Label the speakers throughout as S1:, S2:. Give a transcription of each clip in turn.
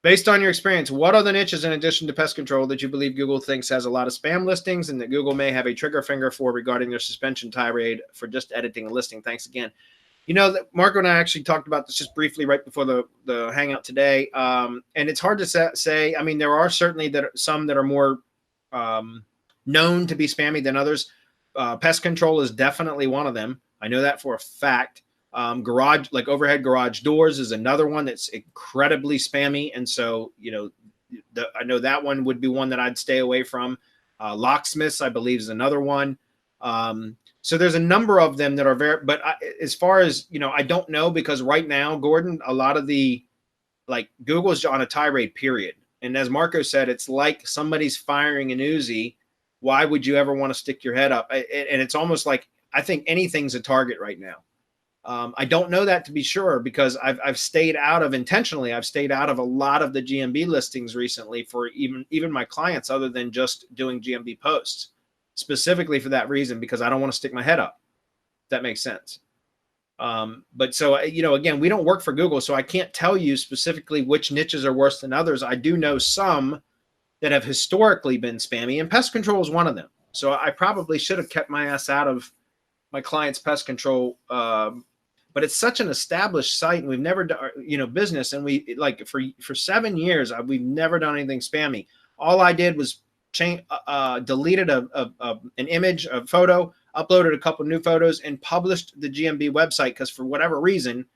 S1: Based on your experience, what are the niches in addition to pest control that you believe Google thinks has a lot of spam listings and that Google may have a trigger finger for regarding their suspension tirade for just editing a listing? Thanks again. You know, that Marco and I actually talked about this just briefly right before the hangout today, and it's hard to say. I mean, there are certainly some that are more known to be spammy than others. Pest control is definitely one of them. I know that for a fact. Garage, like overhead garage doors, is another one that's incredibly spammy, and so I know that one would be one that I'd stay away from. Locksmiths, I believe, is another one. So there's a number of them that are very, but as far as, I don't know, because right now, Gordon, a lot of Google's on a tirade period. And as Marco said, it's like somebody's firing an Uzi. Why would you ever want to stick your head up? And it's almost like, I think anything's a target right now. I don't know that to be sure, because I've stayed out of a lot of the GMB listings recently for even my clients, other than just doing GMB posts, specifically for that reason, because I don't want to stick my head up. If that makes sense. But so, again, we don't work for Google, so I can't tell you specifically which niches are worse than others. I do know some that have historically been spammy, and pest control is one of them. So I probably should have kept my ass out of my client's pest control. But it's such an established site, and we've never done, business. And we for 7 years, we've never done anything spammy. All I did was deleted an image, a photo, uploaded a couple new photos, and published the GMB website, because for whatever reason,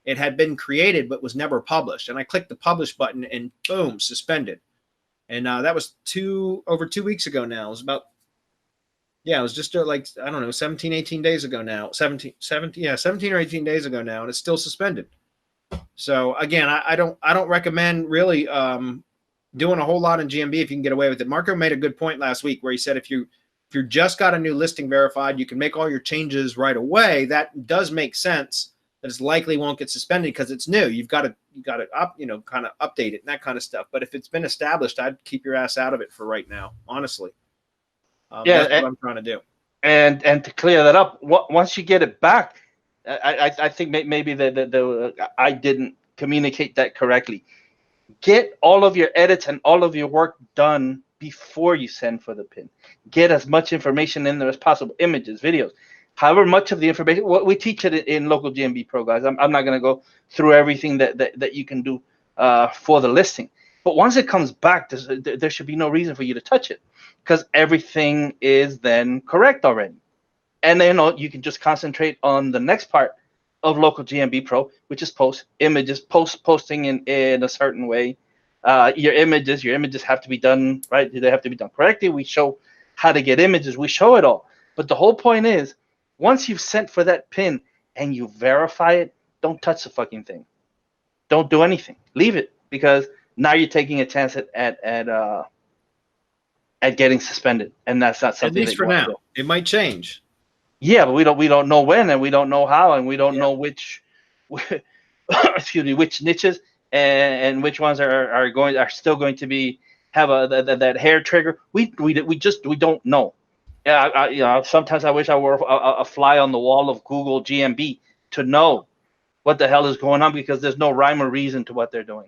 S1: it had been created but was never published. And I clicked the publish button, and boom, suspended. And that was over 2 weeks ago now. It was about, it was just 17, 18 days ago now. 17 or 18 days ago now, and it's still suspended. So again, I don't recommend really doing a whole lot in GMB if you can get away with it. Marco made a good point last week where he said if you just got a new listing verified, you can make all your changes right away. That does make sense. That it likely won't get suspended because it's new. You've got to kind of update it and that kind of stuff. But if it's been established, I'd keep your ass out of it for right now, honestly. That's what I'm trying to do.
S2: And to clear that up, once you get it back, I think maybe I didn't communicate that correctly. Get all of your edits and all of your work done before you send for the pin. Get as much information in there as possible, images, videos, however much of the information. We teach it in local GMB Pro, guys. I'm not going to go through everything that you can do for the listing. But once it comes back, there should be no reason for you to touch it, because everything is then correct already. And then you can just concentrate on the next part of local GMB Pro, which is posting in a certain way. Your images have to be done right. They have to be done correctly. We show how to get images. We show it all. But the whole point is, once you've sent for that pin and you verify it, don't touch the fucking thing. Don't do anything. Leave it, because now you're taking a chance at getting suspended, and that's not something.
S1: At least for now. It might change.
S2: Yeah, but we don't know when, and we don't know how, and we don't know which which niches and which ones are still going to have that hair trigger. We don't know. Yeah, sometimes I wish I were a fly on the wall of Google GMB to know what the hell is going on, because there's no rhyme or reason to what they're doing.